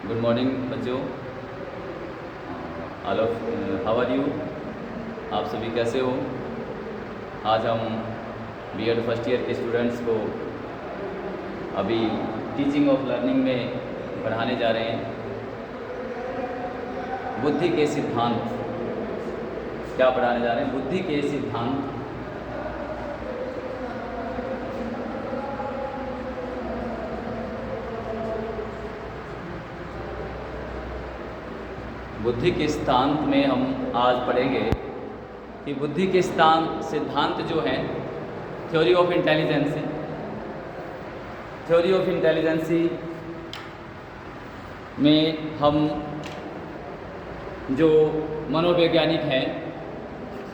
Good morning बच्चों। All of how are you? आप सभी कैसे हो? आज हम बीएड फर्स्ट ईयर के स्टूडेंट्स को अभी टीचिंग ऑफ लर्निंग में पढ़ाने जा रहे हैं। बुद्धि के सिद्धांत क्या पढ़ाने जा रहे हैं? बुद्धि के सिद्धांत। बुद्धि के सिद्धांत में हम आज पढ़ेंगे कि बुद्धि के सिद्धांत जो हैं theory of intelligency. Theory of intelligency में हम जो मनोवैज्ञानिक हैं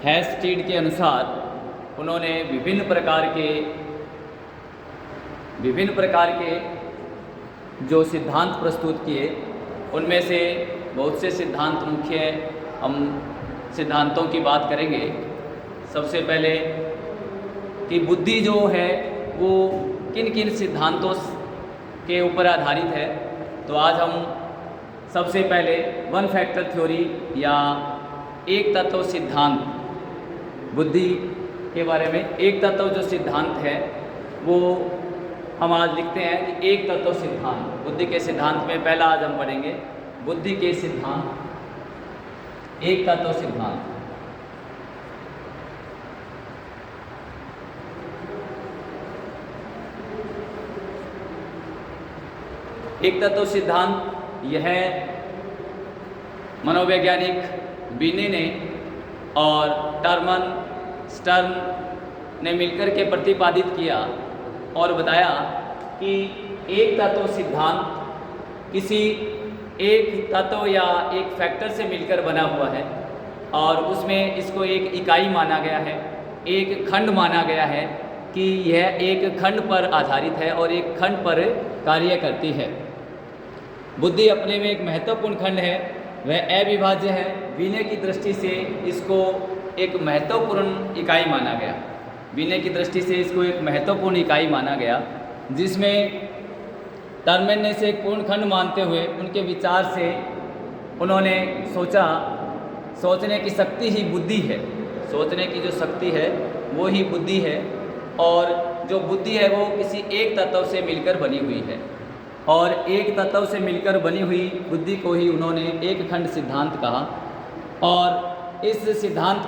हैस्टीड के अनुसार उन्होंने विभिन्न प्रकार के जो सिद्धांत प्रस्तुत किए, उनमें से बहुत से सिद्धांत मुख्य हैं। हम सिद्धांतों की बात करेंगे। सबसे पहले कि बुद्धि जो है वो किन किन सिद्धांतों के ऊपर आधारित है। तो आज हम सबसे पहले वन फैक्टर थ्योरी या एक तत्व सिद्धांत, बुद्धि के बारे में एक तत्व जो सिद्धांत है वो हम आज लिखते हैं कि एक तत्व सिद्धांत। बुद्धि के सिद्धांत में पहला आज हम पढ़ेंगे बुद्धि के सिद्धांत, एक तत्व सिद्धांत। एक तत्व सिद्धांत यह मनोवैज्ञानिक बीने ने और टर्मन स्टर्न ने मिलकर के प्रतिपादित किया और बताया कि एक तत्व सिद्धांत किसी एक तत्व या एक फैक्टर से मिलकर बना हुआ है और उसमें इसको एक इकाई माना गया है, एक खंड माना गया है कि यह एक खंड पर आधारित है और एक खंड पर कार्य करती है। बुद्धि अपने में एक महत्वपूर्ण खंड है, वह अविभाज्य है। विनय की दृष्टि से इसको एक महत्वपूर्ण इकाई माना गया। विनय की दृष्टि से इसको एक महत्वपूर्ण इकाई माना गया, जिसमें टर्मेन ने इसे एक पूर्ण खंड मानते हुए उनके विचार से उन्होंने सोचने की शक्ति ही बुद्धि है। सोचने की जो शक्ति है वो ही बुद्धि है और जो बुद्धि है वो किसी एक तत्व से मिलकर बनी हुई है और एक तत्व से मिलकर बनी हुई बुद्धि को ही उन्होंने एक खंड सिद्धांत कहा। और इस सिद्धांत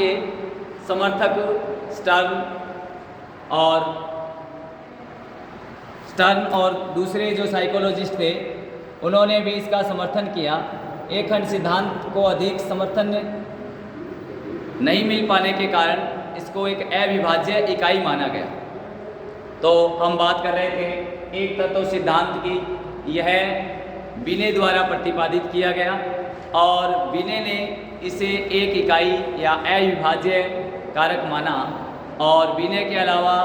के समर्थक स्टर्न और दूसरे जो साइकोलॉजिस्ट थे उन्होंने भी इसका समर्थन किया। एक खंड सिद्धांत को अधिक समर्थन नहीं मिल पाने के कारण इसको एक अविभाज्य इकाई माना गया। तो हम बात कर रहे थे एक तत्व सिद्धांत की। यह विनय द्वारा प्रतिपादित किया गया और विनय ने इसे एक इकाई या अविभाज्य कारक माना और विनय के अलावा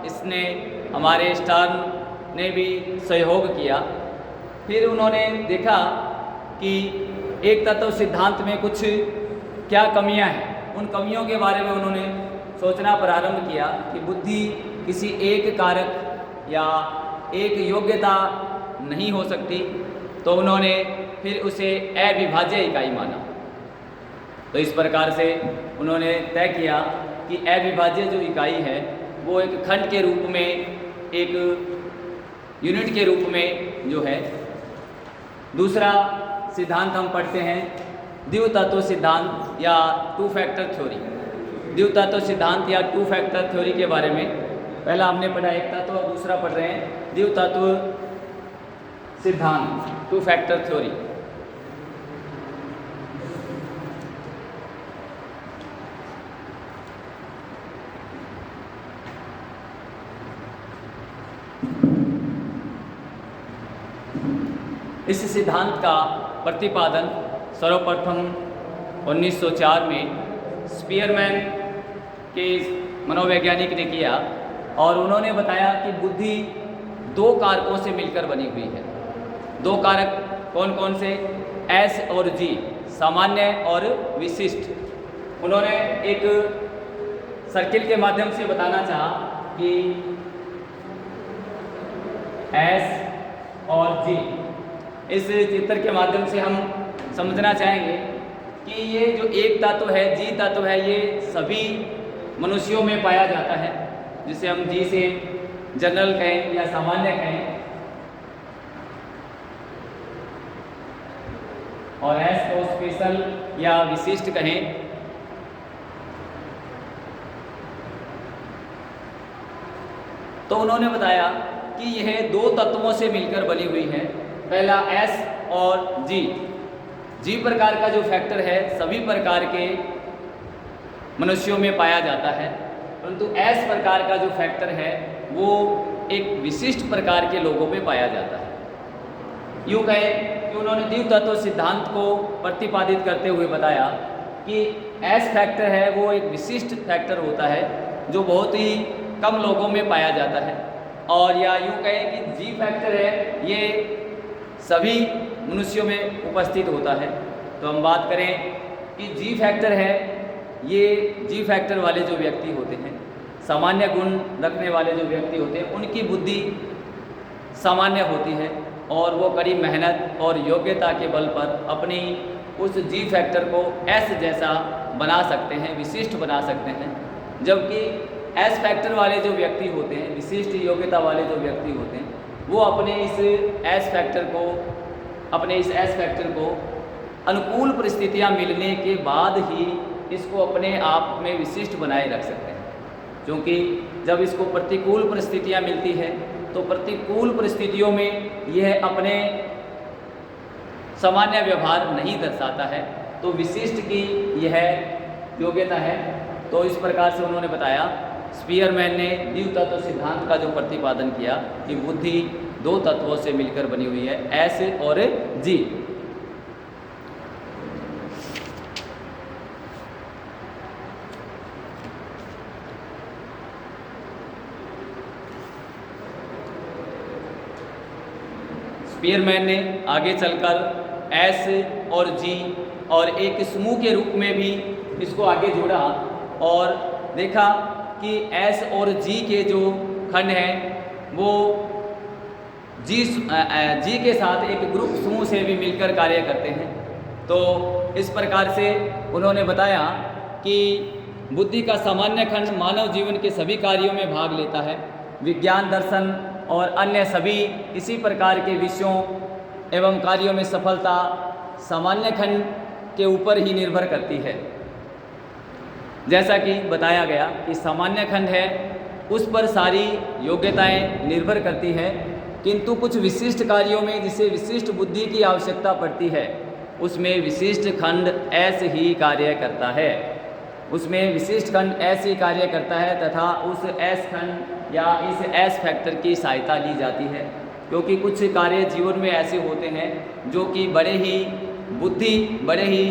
इसने हमारे स्टर्न ने भी सहयोग किया। फिर उन्होंने देखा कि एक तत्व सिद्धांत में कुछ क्या कमियां हैं। उन कमियों के बारे में उन्होंने सोचना प्रारंभ किया कि बुद्धि किसी एक कारक या एक योग्यता नहीं हो सकती। तो उन्होंने फिर उसे अविभाज्य इकाई माना। तो इस प्रकार से उन्होंने तय किया कि अविभाज्य जो इकाई है वो एक खंड के रूप में, एक यूनिट के रूप में जो है। दूसरा सिद्धांत हम पढ़ते हैं द्वितत्व सिद्धांत या टू फैक्टर थ्योरी। द्वितत्व सिद्धांत या टू फैक्टर थ्योरी के बारे में पहला हमने पढ़ा एक तत्व और दूसरा पढ़ रहे हैं द्वितत्व सिद्धांत, टू फैक्टर थ्योरी। इस सिद्धांत का प्रतिपादन सर्वप्रथम 1904 में स्पीयरमैन के मनोवैज्ञानिक ने किया और उन्होंने बताया कि बुद्धि दो कारकों से मिलकर बनी हुई है। दो कारक कौन कौन से? एस और जी, सामान्य और विशिष्ट। उन्होंने एक सर्किल के माध्यम से बताना चाहा कि एस और जी। इस चित्र के माध्यम से हम समझना चाहेंगे कि ये जो एक तत्व है, जी तत्व है, ये सभी मनुष्यों में पाया जाता है, जिसे हम जी से जनरल कहें या सामान्य कहें, और एस को स्पेशल या विशिष्ट कहें। तो उन्होंने बताया कि यह दो तत्वों से मिलकर बनी हुई है। पहला एस और जी। जी प्रकार का जो फैक्टर है सभी प्रकार के मनुष्यों में पाया जाता है, परंतु एस प्रकार का जो फैक्टर है वो एक विशिष्ट प्रकार के लोगों में पाया जाता है। यूँ कहें कि उन्होंने द्विव तत्व सिद्धांत को प्रतिपादित करते हुए बताया कि एस फैक्टर है वो एक विशिष्ट फैक्टर होता है जो बहुत ही कम लोगों में पाया जाता है, और या यूँ कहें कि जी फैक्टर है ये सभी मनुष्यों में उपस्थित होता है। तो हम बात करें कि जी फैक्टर है, ये जी फैक्टर वाले जो व्यक्ति होते हैं, सामान्य गुण रखने वाले जो व्यक्ति होते हैं, उनकी बुद्धि सामान्य होती है और वो कड़ी मेहनत और योग्यता के बल पर अपनी उस जी फैक्टर को एस जैसा बना सकते हैं, विशिष्ट बना सकते हैं। जबकि एस फैक्टर वाले जो व्यक्ति होते हैं, विशिष्ट योग्यता वाले जो व्यक्ति होते हैं, वो अपने इस एस फैक्टर को अनुकूल परिस्थितियां मिलने के बाद ही इसको अपने आप में विशिष्ट बनाए रख सकते हैं। क्योंकि जब इसको प्रतिकूल परिस्थितियां मिलती है तो प्रतिकूल परिस्थितियों में यह अपने सामान्य व्यवहार नहीं दर्शाता है, तो विशिष्ट की यह योग्यता है। तो इस प्रकार से उन्होंने बताया, स्पीयरमैन ने द्विव तत्व सिद्धांत का जो प्रतिपादन किया कि बुद्धि दो तत्वों से मिलकर बनी हुई है, एस और जी। स्पीयरमैन ने आगे चलकर एस और जी और एक समूह के रूप में भी इसको आगे जोड़ा और देखा कि एस और जी के जो खंड हैं वो जी के साथ एक ग्रुप समूह से भी मिलकर कार्य करते हैं। तो इस प्रकार से उन्होंने बताया कि बुद्धि का सामान्य खंड मानव जीवन के सभी कार्यों में भाग लेता है। विज्ञान, दर्शन और अन्य सभी इसी प्रकार के विषयों एवं कार्यों में सफलता सामान्य खंड के ऊपर ही निर्भर करती है। जैसा कि बताया गया कि सामान्य खंड है उस पर सारी योग्यताएं निर्भर करती है, किंतु कुछ विशिष्ट कार्यों में जिसे विशिष्ट बुद्धि की आवश्यकता पड़ती है उसमें विशिष्ट खंड ऐसे ही कार्य करता है। उसमें विशिष्ट खंड ऐसे ही कार्य करता है तथा उस एस खंड या इस एस फैक्टर की सहायता ली जाती है, क्योंकि कुछ कार्य जीवन में ऐसे होते हैं जो कि बड़े ही बुद्धि, बड़े ही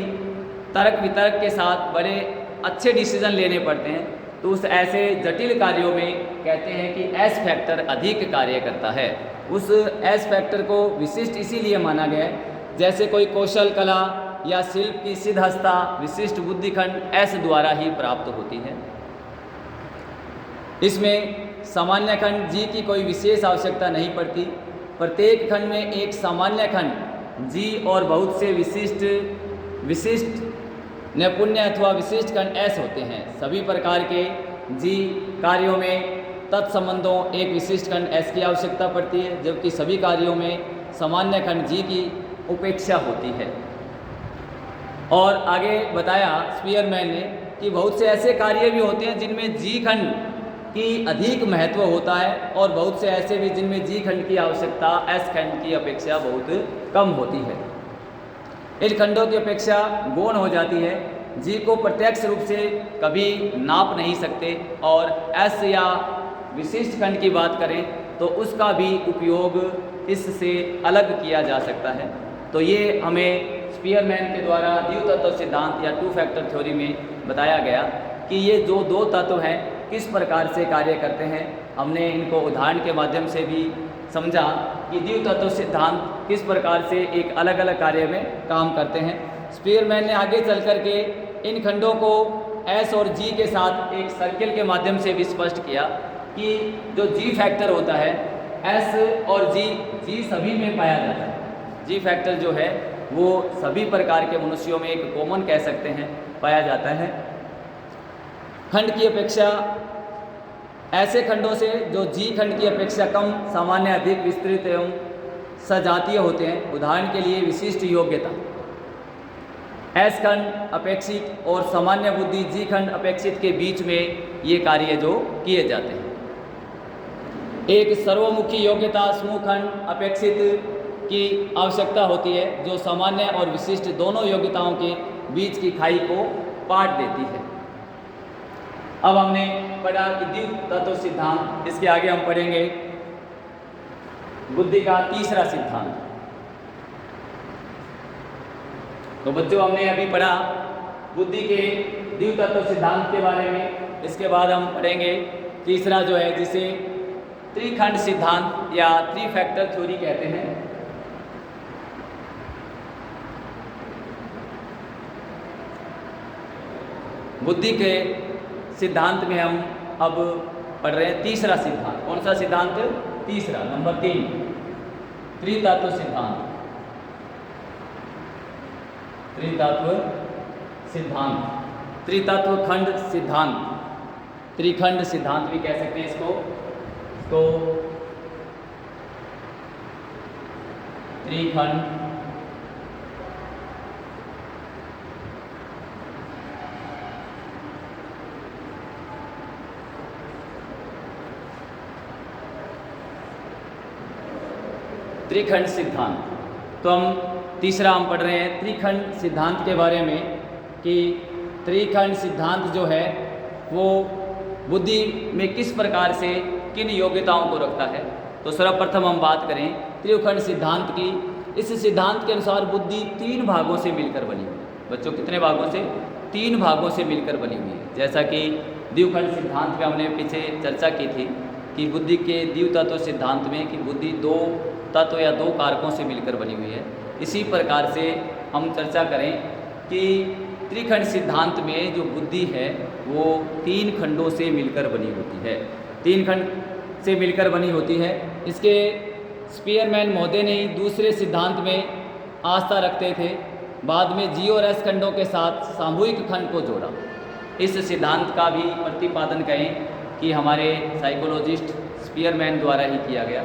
तर्क वितर्क के साथ बड़े अच्छे डिसीजन लेने पड़ते हैं। तो उस ऐसे जटिल कार्यों में कहते हैं कि एस फैक्टर अधिक कार्य करता है। उस एस फैक्टर को विशिष्ट इसीलिए माना गया है, जैसे कोई कौशल कला या शिल्प की सिद्धहस्ता विशिष्ट बुद्धिखंड एस द्वारा ही प्राप्त होती है। इसमें सामान्य खंड जी की कोई विशेष आवश्यकता नहीं पड़ती। प्रत्येक खंड में एक सामान्य खंड जी और बहुत से विशिष्ट नैपुण्य अथवा विशिष्ट खंड एस होते हैं। सभी प्रकार के जी कार्यों में तत्संबंधों एक विशिष्ट खंड एस की आवश्यकता पड़ती है, जबकि सभी कार्यों में सामान्य खंड जी की उपेक्षा होती है। और आगे बताया स्पीयरमैन ने कि बहुत से ऐसे कार्य भी होते हैं जिनमें जी खंड की अधिक महत्व होता है और बहुत से ऐसे भी जिनमें जी खंड की आवश्यकता एस खंड की अपेक्षा बहुत कम होती है। इन खंडों की अपेक्षा गौण हो जाती है। जी को प्रत्यक्ष रूप से कभी नाप नहीं सकते और एस या विशिष्ट खंड की बात करें तो उसका भी उपयोग इससे अलग किया जा सकता है। तो ये हमें स्पीयरमैन के द्वारा द्विव तत्व सिद्धांत या टू फैक्टर थ्योरी में बताया गया कि ये जो दो तत्व हैं किस प्रकार से कार्य करते हैं। हमने इनको उदाहरण के माध्यम से भी समझा कि द्विव तत्व सिद्धांत किस प्रकार से एक अलग अलग कार्य में काम करते हैं। स्पीयरमैन ने आगे चल कर के इन खंडों को एस और जी के साथ एक सर्किल के माध्यम से भी स्पष्ट किया कि जो जी फैक्टर होता है एस और जी सभी में पाया जाता है। जी फैक्टर जो है वो सभी प्रकार के मनुष्यों में एक कॉमन कह सकते हैं पाया जाता है। खंड की अपेक्षा ऐसे खंडों से जो जी खंड की अपेक्षा कम सामान्य अधिक विस्तृत एवं सजातीय होते हैं। उदाहरण के लिए विशिष्ट योग्यता, एस खंड अपेक्षित और सामान्य बुद्धि जी खंड अपेक्षित के बीच में ये कार्य जो किए जाते हैं। एक सर्वमुखी योग्यता समूह खंड अपेक्षित की आवश्यकता होती है जो सामान्य और विशिष्ट दोनों योग्यताओं के बीच की खाई को पाट देती है। अब हमने पढ़ा कि द्वितीय तत्व सिद्धांत, इसके आगे हम पढ़ेंगे बुद्धि का तीसरा सिद्धांत। तो बच्चों हमने अभी पढ़ा बुद्धि के द्वितीय तत्व सिद्धांत के बारे में। इसके बाद हम पढ़ेंगे तीसरा जो है जिसे त्रिखंड सिद्धांत या थ्री फैक्टर थ्योरी कहते हैं। बुद्धि के सिद्धांत में हम अब पढ़ रहे हैं तीसरा सिद्धांत। कौन सा सिद्धांत? तीसरा, नंबर 3, त्रितत्व सिद्धांत। त्रितत्व सिद्धांत, त्रितत्व खंड सिद्धांत, त्रिखंड सिद्धांत भी कह सकते हैं इसको। त्रिखंड त्रिखंड सिद्धांत। तो तीसरा हम पढ़ रहे हैं त्रिखंड सिद्धांत के बारे में कि त्रिखंड सिद्धांत जो है वो बुद्धि में किस प्रकार से किन योग्यताओं को रखता है। तो सर्वप्रथम हम बात करें त्रिखंड सिद्धांत की। इस सिद्धांत के अनुसार बुद्धि 3 भागों से मिलकर बनी हुई है। बच्चों कितने भागों से? 3 भागों से मिलकर बनी हुई है। जैसा कि द्विखंड सिद्धांत में हमने पीछे चर्चा की थी कि बुद्धि के द्वितीय तत्व सिद्धांत में कि बुद्धि 2 तत्व या 2 कारकों से मिलकर बनी हुई है। इसी प्रकार से हम चर्चा करें कि त्रिखंड सिद्धांत में जो बुद्धि है वो 3 खंडों से मिलकर बनी होती है। 3 खंड से मिलकर बनी होती है। इसके स्पीयरमैन महोदय ने दूसरे सिद्धांत में आस्था रखते थे। बाद में जी और एस खंडों के साथ सामूहिक खंड को जोड़ा। इस सिद्धांत का भी प्रतिपादन कहें कि हमारे साइकोलॉजिस्ट स्पीयरमैन द्वारा ही किया गया।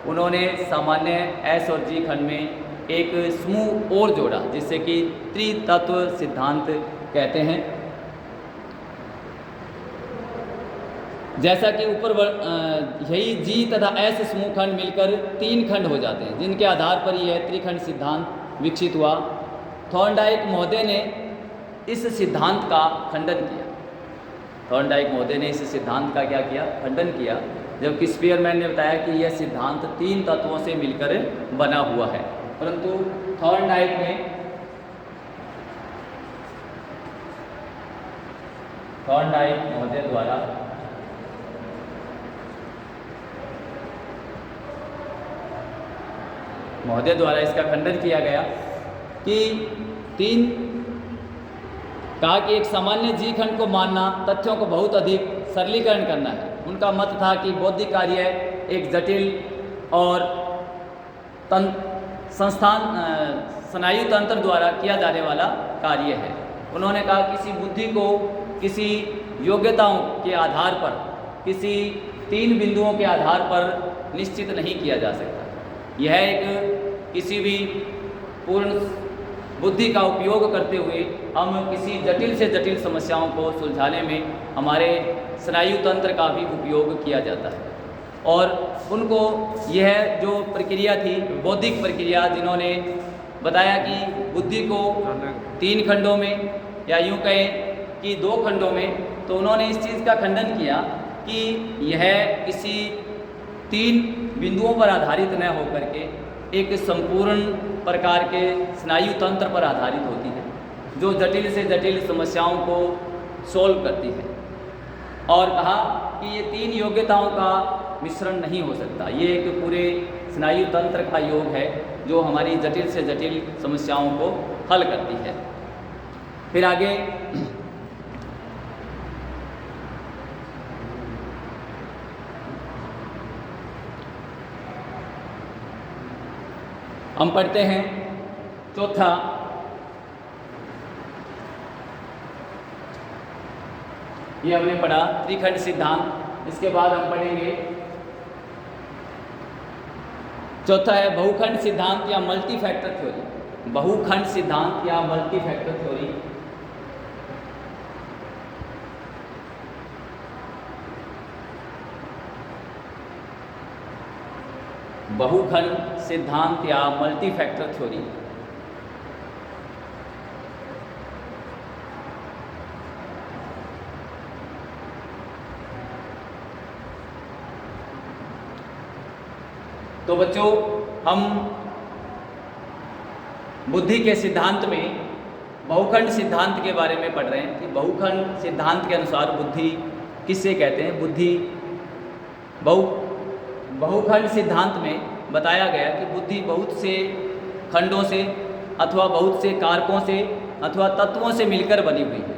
उन्होंने सामान्य एस और जी खंड में एक समूह और जोड़ा जिससे कि त्रितत्व सिद्धांत कहते हैं। जैसा कि ऊपर यही जी तथा एस समूह खंड मिलकर 3 खंड हो जाते हैं जिनके आधार पर यह त्रिखंड सिद्धांत विकसित हुआ। थॉर्नडाइक महोदय ने इस सिद्धांत का खंडन किया। थॉर्नडाइक महोदय ने इस सिद्धांत का क्या किया? खंडन किया। जबकि स्पीयरमैन ने बताया कि यह सिद्धांत 3 तत्वों से मिलकर बना हुआ है। परंतु थॉर्नडाइक महोदय द्वारा इसका खंडन किया गया कि 3 कहा कि एक सामान्य जी खंड को मानना तथ्यों को बहुत अधिक सरलीकरण करना है। उनका मत था कि बौद्धिक कार्य एक जटिल और स्नायु तंत्र द्वारा किया जाने वाला कार्य है। उन्होंने कहा किसी बुद्धि को किसी योग्यताओं के आधार पर, किसी 3 बिंदुओं के आधार पर निश्चित नहीं किया जा सकता। यह एक किसी भी पूर्ण बुद्धि का उपयोग करते हुए हम किसी जटिल से जटिल समस्याओं को सुलझाने में हमारे स्नायु तंत्र का भी उपयोग किया जाता है। और उनको यह जो प्रक्रिया थी बौद्धिक प्रक्रिया, जिन्होंने बताया कि बुद्धि को 3 खंडों में या यूँ कहें कि 2 खंडों में, तो उन्होंने इस चीज़ का खंडन किया कि यह किसी 3 बिंदुओं पर आधारित न होकर के एक संपूर्ण प्रकार के स्नायु तंत्र पर आधारित होती है जो जटिल से जटिल समस्याओं को सॉल्व करती है। और कहा कि ये 3 योग्यताओं का मिश्रण नहीं हो सकता, ये एक पूरे स्नायु तंत्र का योग है जो हमारी जटिल से जटिल समस्याओं को हल करती है। फिर आगे हम पढ़ते हैं चौथा, ये हमने पढ़ा त्रिखंड सिद्धांत। इसके बाद हम पढ़ेंगे चौथा है बहुखंड सिद्धांत या मल्टी फैक्टर थ्योरी। बहुखंड सिद्धांत या मल्टी फैक्टर थ्योरी। बहुखंड सिद्धांत या मल्टी फैक्टर थ्योरी। तो बच्चों, हम बुद्धि के सिद्धांत में बहुखंड सिद्धांत के बारे में पढ़ रहे हैं कि बहुखंड सिद्धांत के अनुसार बुद्धि किससे कहते हैं। बुद्धि बहुखंड सिद्धांत में बताया गया कि बुद्धि बहुत से खंडों से अथवा बहुत से कारकों से अथवा तत्वों से मिलकर बनी हुई है।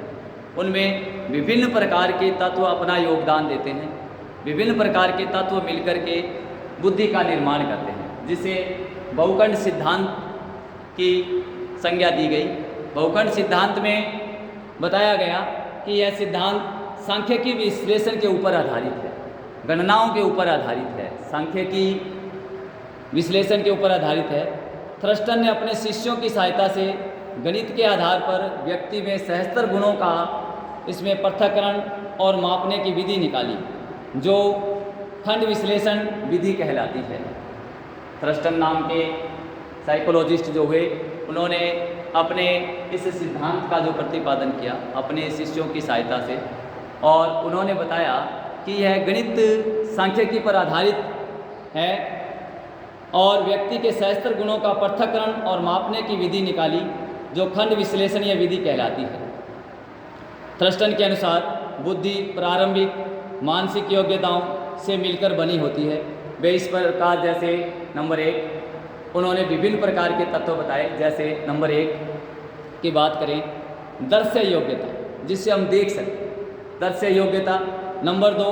उनमें विभिन्न प्रकार के तत्व अपना योगदान देते हैं। विभिन्न प्रकार के तत्व मिलकर के बुद्धि का निर्माण करते हैं, जिसे बहुखंड सिद्धांत की संज्ञा दी गई। बहुखंड सिद्धांत में बताया गया कि यह सिद्धांत सांख्यिकी विश्लेषण के ऊपर आधारित है, गणनाओं के ऊपर आधारित है, सांख्यिकी विश्लेषण के ऊपर आधारित है। थ्रस्टन ने अपने शिष्यों की सहायता से गणित के आधार पर व्यक्ति में सहस्त्र गुणों का इसमें पृथक्करण और मापने की विधि निकाली, जो खंड विश्लेषण विधि कहलाती है। थ्रस्टन नाम के साइकोलॉजिस्ट जो हुए, उन्होंने अपने इस सिद्धांत का जो प्रतिपादन किया अपने शिष्यों की सहायता से, और उन्होंने बताया कि यह गणित सांख्यिकी पर आधारित है और व्यक्ति के सहस्त्र गुणों का पृथक्करण और मापने की विधि निकाली, जो खंड विश्लेषणीय विधि कहलाती है। थ्रस्टन के अनुसार बुद्धि प्रारंभिक मानसिक योग्यताओं से मिलकर बनी होती है। वे इस प्रकार, जैसे नंबर 1 उन्होंने विभिन्न प्रकार के तत्व बताए। जैसे नंबर 1 की बात करें, दृश्य योग्यता, जिससे हम देख सकते, दृश्य योग्यता। नंबर 2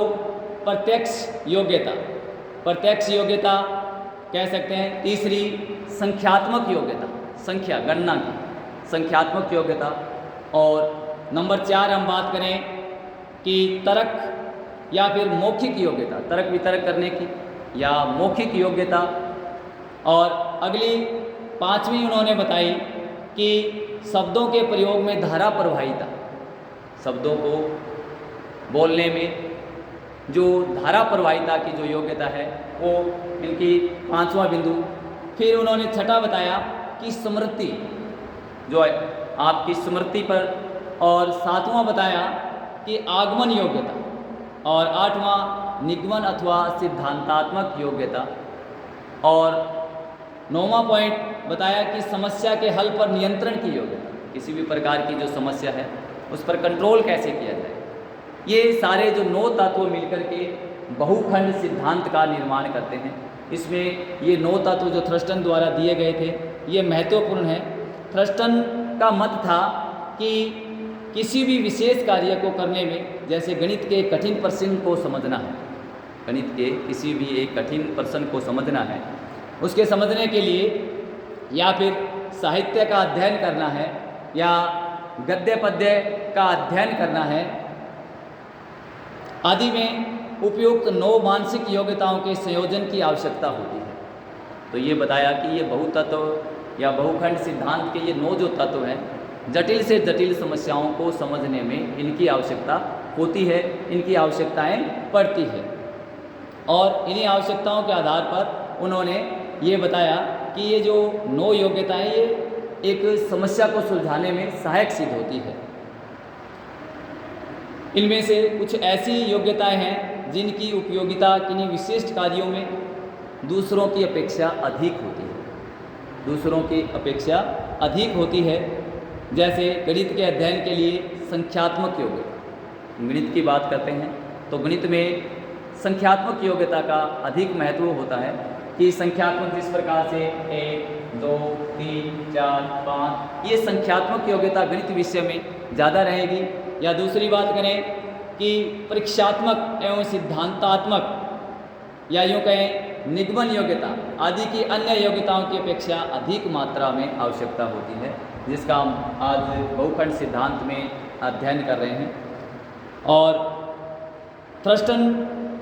प्रत्यक्ष योग्यता, प्रत्यक्ष योग्यता कह सकते हैं। तीसरी संख्यात्मक योग्यता, संख्या गणना की संख्यात्मक योग्यता। और नंबर 4 हम बात करें कि तर्क या फिर मौखिक योग्यता, तर्क वितर्क करने की या मौखिक योग्यता। और अगली 5वीं उन्होंने बताई कि शब्दों के प्रयोग में धारा प्रवाहिता, शब्दों को बोलने में जो धारा प्रवाहिता की जो योग्यता है, वो इनकी 5वां बिंदु। फिर उन्होंने 6ठा बताया कि स्मृति, जो है आपकी स्मृति पर, और 7वां बताया कि आगमन योग्यता, और 8वां निगमन अथवा सिद्धांतात्मक योग्यता, और 9वां पॉइंट बताया कि समस्या के हल पर नियंत्रण की योग्यता, किसी भी प्रकार की जो समस्या है उस पर कंट्रोल कैसे किया जाए। ये सारे जो 9 तत्व मिलकर के बहुखंड सिद्धांत का निर्माण करते हैं। इसमें ये 9 तत्व जो थ्रस्टन द्वारा दिए गए थे, ये महत्वपूर्ण है। थ्रस्टन का मत था कि किसी भी विशेष कार्य को करने में, जैसे गणित के कठिन प्रश्न को समझना है, गणित के किसी भी एक कठिन प्रश्न को समझना है, उसके समझने के लिए या फिर साहित्य का अध्ययन करना है या गद्य पद्य का अध्ययन करना है आदि में उपयुक्त 9 मानसिक योग्यताओं के संयोजन की आवश्यकता होती है। तो ये बताया कि ये बहुतत्व या बहुखंड सिद्धांत के ये 9 जो तत्व हैं, जटिल से जटिल समस्याओं को समझने में इनकी आवश्यकता होती है, इनकी आवश्यकताएं पड़ती है। और इन्हीं आवश्यकताओं के आधार पर उन्होंने ये बताया कि ये जो 9 योग्यताएं, ये एक समस्या को सुलझाने में सहायक सिद्ध होती है। इनमें से कुछ ऐसी योग्यताएं हैं जिनकी उपयोगिता किन्हीं विशिष्ट कार्यों में दूसरों की अपेक्षा अधिक होती है, दूसरों की अपेक्षा अधिक होती है। जैसे गणित के अध्ययन के लिए संख्यात्मक योग्यता, गणित की बात करते हैं तो गणित में संख्यात्मक योग्यता का अधिक महत्व होता है कि संख्यात्मक जिस प्रकार से 1, 2, 3, 4, 5, ये संख्यात्मक योग्यता गणित विषय में ज़्यादा रहेगी। या दूसरी बात करें कि परीक्षात्मक एवं सिद्धांतात्मक, या यूँ कहें निगमन योग्यता आदि की अन्य योग्यताओं की अपेक्षा अधिक मात्रा में आवश्यकता होती है, जिसका हम आज बहुखंड सिद्धांत में अध्ययन कर रहे हैं। और थ्रस्टन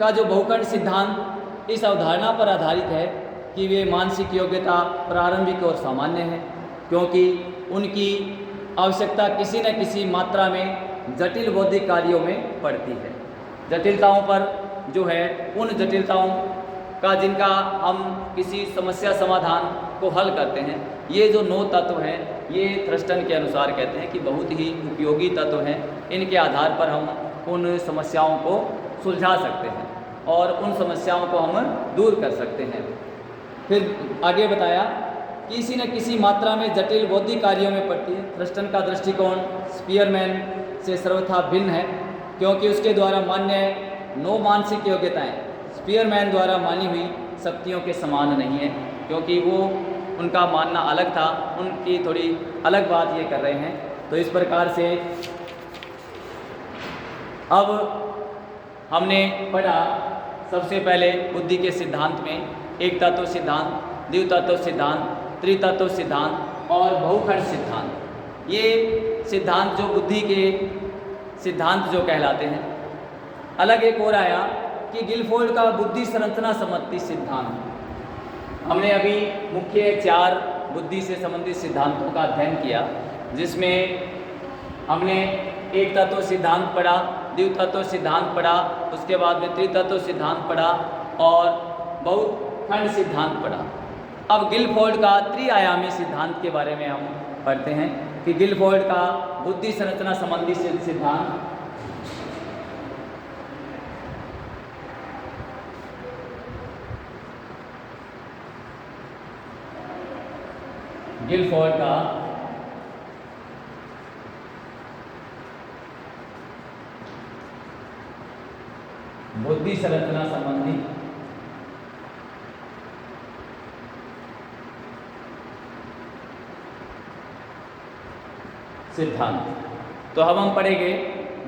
का जो बहुखंड सिद्धांत इस अवधारणा पर आधारित है कि वे मानसिक योग्यता प्रारंभिक और सामान्य है, क्योंकि उनकी आवश्यकता किसी न किसी मात्रा में जटिल बौद्धिक कार्यों में पड़ती है। जटिलताओं पर जो है उन जटिलताओं का जिनका हम किसी समस्या समाधान को हल करते हैं, ये जो 9 तत्व हैं ये थ्रस्टन के अनुसार कहते हैं कि बहुत ही उपयोगी तत्व हैं। इनके आधार पर हम उन समस्याओं को सुलझा सकते हैं और उन समस्याओं को हम दूर कर सकते हैं। फिर आगे बताया कि किसी न किसी मात्रा में जटिल बौद्धिक कार्यों में पड़ती है। थ्रस्टन का दृष्टिकोण स्पीयरमैन से सर्वथा भिन्न है, क्योंकि उसके द्वारा मान्य 9 मानसिक योग्यताएं स्पीयरमैन द्वारा मानी हुई शक्तियों के समान नहीं है, क्योंकि वो उनका मानना अलग था, उनकी थोड़ी अलग बात ये कर रहे हैं। तो इस प्रकार से अब हमने पढ़ा सबसे पहले बुद्धि के सिद्धांत में एक तत्व सिद्धांत, द्वितत्व सिद्धांत, त्रितत्व सिद्धांत और बहुखंड सिद्धांत। ये सिद्धांत जो बुद्धि के सिद्धांत जो कहलाते हैं। अलग एक और आया कि गिलफोर्ड का बुद्धि संरचना संबंधी सिद्धांत। हमने अभी मुख्य 4 बुद्धि से संबंधित सिद्धांतों का अध्ययन किया, जिसमें हमने एक तत्व सिद्धांत पढ़ा, द्वितत्व सिद्धांत पढ़ा, उसके बाद में त्रितत्व सिद्धांत पढ़ा और बहुखंड सिद्धांत पढ़ा। अब गिलफोर्ड का त्रिआयामी सिद्धांत के बारे में हम पढ़ते हैं कि गिलफोर्ड का बुद्धि संरचना संबंधी सिद्धांत गिलफोर्ड का बुद्धि संरचना संबंधी सिद्धांत। तो अब हम पढ़ेंगे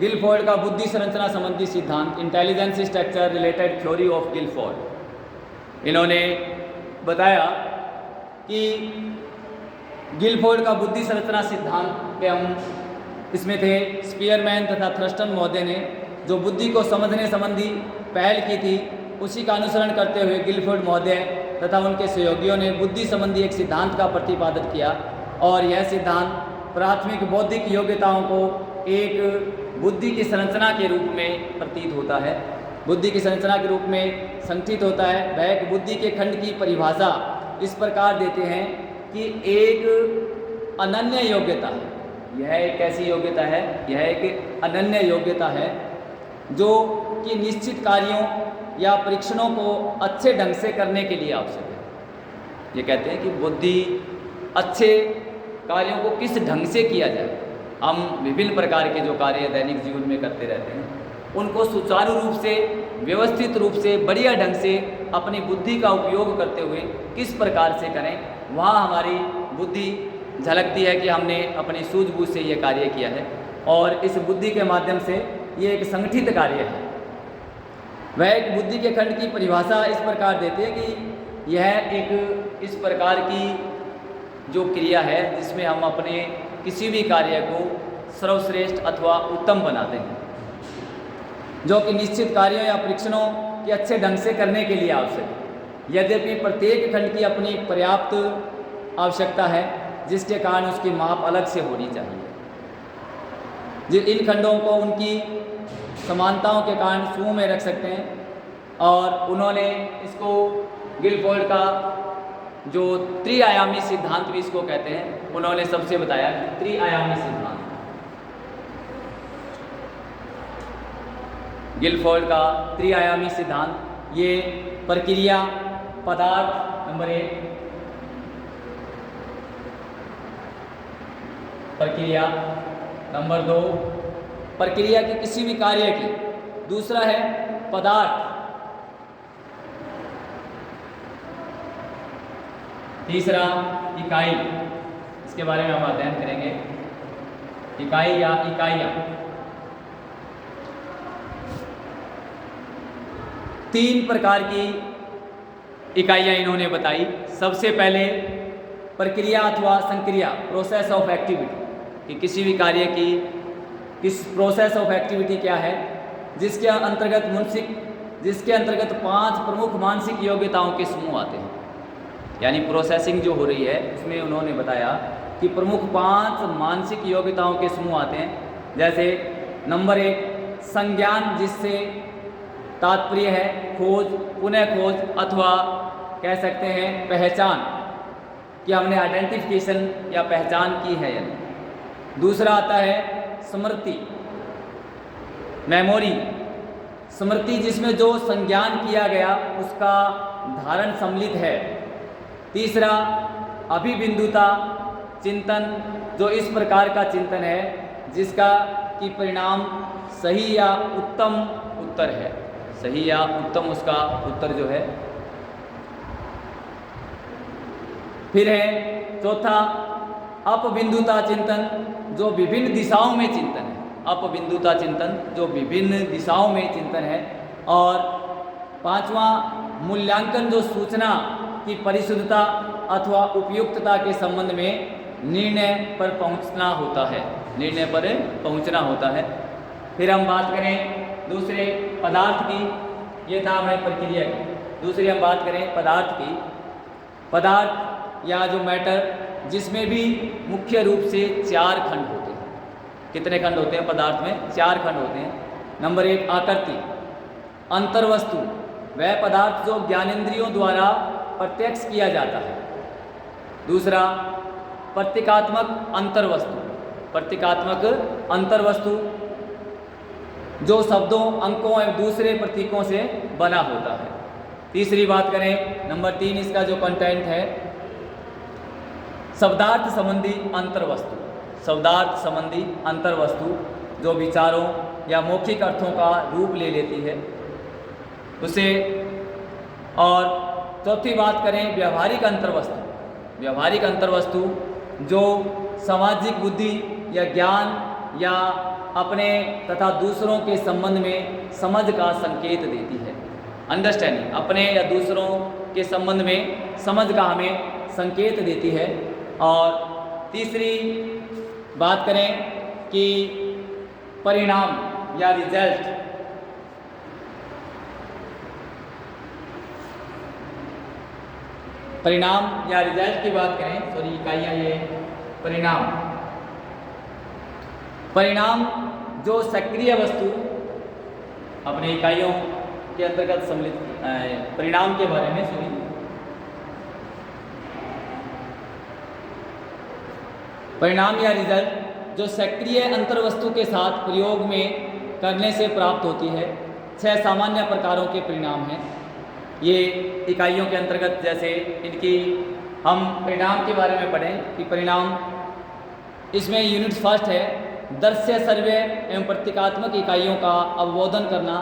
गिलफोर्ड का बुद्धि संरचना संबंधी सिद्धांत, intelligence structure related theory of Guilford. इन्होंने बताया कि गिलफोर्ड का बुद्धि संरचना सिद्धांत पे हम इसमें थे स्पीयरमैन तथा थ्रस्टन महोदय ने जो बुद्धि को समझने संबंधी पहल की थी, उसी का अनुसरण करते हुए गिलफोर्ड महोदय तथा उनके सहयोगियों ने बुद्धि संबंधी एक सिद्धांत का प्रतिपादन किया। और यह सिद्धांत प्राथमिक बौद्धिक योग्यताओं को एक बुद्धि की संरचना के रूप में प्रतीत होता है, बुद्धि की संरचना के रूप में संचित होता है। वह एक बुद्धि के खंड की परिभाषा इस प्रकार देते हैं कि एक अनन्य योग्यता है। यह एक कैसी योग्यता है? यह एक अनन्य योग्यता है जो कि निश्चित कार्यों या परीक्षणों को अच्छे ढंग से करने के लिए आवश्यक है। ये कहते हैं कि बुद्धि अच्छे कार्यों को किस ढंग से किया जाए। हम विभिन्न प्रकार के जो कार्य दैनिक जीवन में करते रहते हैं, उनको सुचारू रूप से, व्यवस्थित रूप से, बढ़िया ढंग से अपनी बुद्धि का उपयोग करते हुए किस प्रकार से करें, वहाँ हमारी बुद्धि झलकती है कि हमने अपनी सूझबूझ से ये कार्य किया है। और इस बुद्धि के माध्यम से ये एक संगठित कार्य है। वह एक बुद्धि के खंड की परिभाषा इस प्रकार देते हैं कि यह एक इस प्रकार की जो क्रिया है जिसमें हम अपने किसी भी कार्य को सर्वश्रेष्ठ अथवा उत्तम बनाते हैं, जो कि निश्चित कार्यों या परीक्षणों के अच्छे ढंग से करने के लिए आवश्यक है। यद्यपि प्रत्येक खंड की अपनी पर्याप्त आवश्यकता है, जिसके कारण उसकी माप अलग से होनी चाहिए। इन खंडों को उनकी समानताओं के कारण समूह में रख सकते हैं। और उन्होंने इसको गिलफोर्ड का जो त्रिआयामी सिद्धांत भी इसको कहते हैं, उन्होंने सबसे बताया त्रिआयामी सिद्धांत। गिलफोर्ड का त्रिआयामी सिद्धांत ये प्रक्रिया पदार्थ नंबर 1, प्रक्रिया नंबर 2, प्रक्रिया की किसी भी कार्य की, दूसरा है पदार्थ, तीसरा इकाई। इसके बारे में हम अध्ययन करेंगे, इकाई या इकाइयाँ। 3 प्रकार की इकाइयाँ इन्होंने बताई। सबसे पहले प्रक्रिया अथवा संक्रिया, प्रोसेस ऑफ एक्टिविटी, कि किसी भी कार्य की किस प्रोसेस ऑफ एक्टिविटी क्या है, जिसके अंतर्गत 5 प्रमुख मानसिक योग्यताओं के समूह आते हैं। यानी प्रोसेसिंग जो हो रही है उसमें उन्होंने बताया कि प्रमुख 5 मानसिक योग्यताओं के समूह आते हैं। जैसे नंबर 1 संज्ञान, जिससे तात्पर्य है खोज, पुनः खोज अथवा कह सकते हैं पहचान, कि हमने आइडेंटिफिकेशन या पहचान की है। यानी दूसरा आता है स्मृति, मेमोरी, स्मृति जिसमें जो संज्ञान किया गया उसका धारण सम्मिलित है। तीसरा अभिबिंदुता, चिंतन, जो इस प्रकार का चिंतन है जिसका कि परिणाम सही या उत्तम उत्तर है, सही या उत्तम उसका उत्तर जो है। फिर है चौथा अपबिंदुता चिंतन, जो विभिन्न दिशाओं में चिंतन है, अपबिंदुता चिंतन जो विभिन्न दिशाओं में चिंतन है। और पांचवा मूल्यांकन, जो सूचना की परिशुद्धता अथवा उपयुक्तता के संबंध में निर्णय पर पहुंचना होता है, निर्णय पर पहुंचना होता है। फिर हम बात करें दूसरे पदार्थ की, ये था हमारी प्रक्रिया की। दूसरी हम बात करें पदार्थ की, पदार्थ या जो मैटर, जिसमें भी मुख्य रूप से 4 खंड होते हैं। कितने खंड होते हैं पदार्थ में? 4 खंड होते हैं। नंबर 1 आकृति, अंतर्वस्तु, वह पदार्थ जो ज्ञानेंद्रियों द्वारा प्रत्यक्ष किया जाता है। दूसरा प्रतीकात्मक अंतर्वस्तु, प्रतीकात्मक अंतर्वस्तु जो शब्दों, अंकों एवं दूसरे प्रतीकों से बना होता है। तीसरी बात करें नंबर 3, इसका जो कंटेंट है शब्दार्थ संबंधी अंतर्वस्तु, शब्दार्थ संबंधी अंतर्वस्तु जो विचारों या मौखिक अर्थों का रूप ले लेती है उसे। और चौथी बात करें व्यावहारिक अंतर्वस्तु, व्यावहारिक अंतर्वस्तु जो सामाजिक बुद्धि या ज्ञान या अपने तथा दूसरों के संबंध में समझ का संकेत देती है। अंडरस्टैंडिंग, अपने या दूसरों के संबंध में समझ का हमें संकेत देती है। और तीसरी बात करें कि परिणाम या रिजल्ट, परिणाम या रिजल्ट की बात करें, सॉरी इकाइयाँ ये परिणाम, परिणाम जो सक्रिय वस्तु अपने इकाइयों के अंतर्गत सम्मिलित, परिणाम के बारे में सुनिए। परिणाम या रिजल्ट जो सक्रिय अंतर्वस्तु के साथ प्रयोग में करने से प्राप्त होती है। 6 सामान्य प्रकारों के परिणाम हैं ये इकाइयों के अंतर्गत। जैसे इनकी हम परिणाम के बारे में पढ़ें कि परिणाम, इसमें यूनिट फर्स्ट है दृश्य, सर्वे एवं प्रतीकात्मक इकाइयों का अवबोधन करना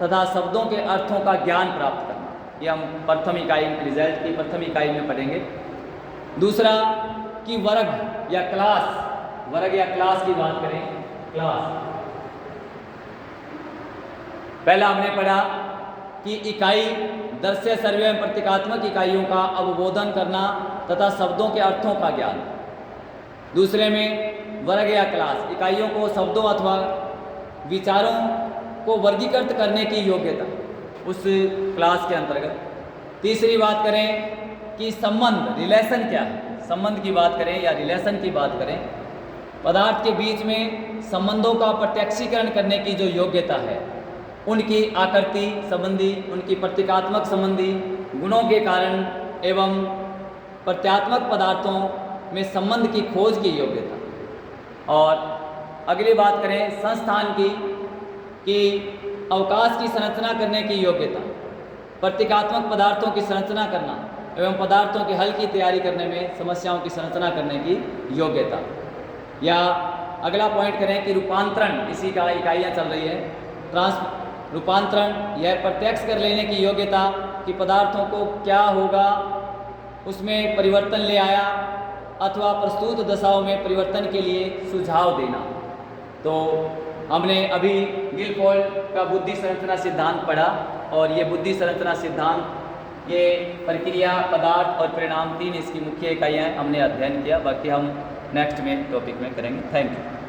तथा शब्दों के अर्थों का ज्ञान प्राप्त करना। ये हम प्रथम इकाई, रिजल्ट की प्रथम इकाई में पढ़ेंगे। दूसरा कि वर्ग या क्लास, वर्ग या क्लास की बात करें, क्लास, पहला हमने पढ़ा कि इकाई दृश्य, सर्वे एवं प्रतीकात्मक इकाइयों का अवबोधन करना तथा शब्दों के अर्थों का ज्ञान। दूसरे में वर्ग या क्लास, इकाइयों को शब्दों अथवा विचारों को वर्गीकृत करने की योग्यता उस क्लास के अंतर्गत। तीसरी बात करें कि संबंध, रिलेशन क्या है, संबंध की बात करें या रिलेशन की बात करें, पदार्थ के बीच में संबंधों का प्रत्यक्षीकरण करने की जो योग्यता है, उनकी आकृति संबंधी, उनकी प्रतीकात्मक संबंधी गुणों के कारण एवं प्रत्यात्मक पदार्थों में संबंध की खोज की योग्यता। और अगली बात करें संस्थान की, कि अवकाश की संरचना करने की योग्यता, प्रतीकात्मक पदार्थों की संरचना करना एवं पदार्थों के हल की तैयारी करने में समस्याओं की संरचना करने की योग्यता। या अगला पॉइंट करें कि रूपांतरण, इसी का इकाइयाँ चल रही है, रूपांतरण, यह प्रत्यक्ष कर लेने की योग्यता कि पदार्थों को क्या होगा उसमें परिवर्तन ले आया अथवा प्रस्तुत दशाओं में परिवर्तन के लिए सुझाव देना। तो हमने अभी गिलफोर्ड का बुद्धि संरचना सिद्धांत पढ़ा और ये बुद्धि संरचना सिद्धांत ये प्रक्रिया, पदार्थ और परिणाम, तीन इसकी मुख्य इकाइयाँ हैं, हमने अध्ययन किया। बाकी हम नेक्स्ट में टॉपिक में करेंगे। Thank you.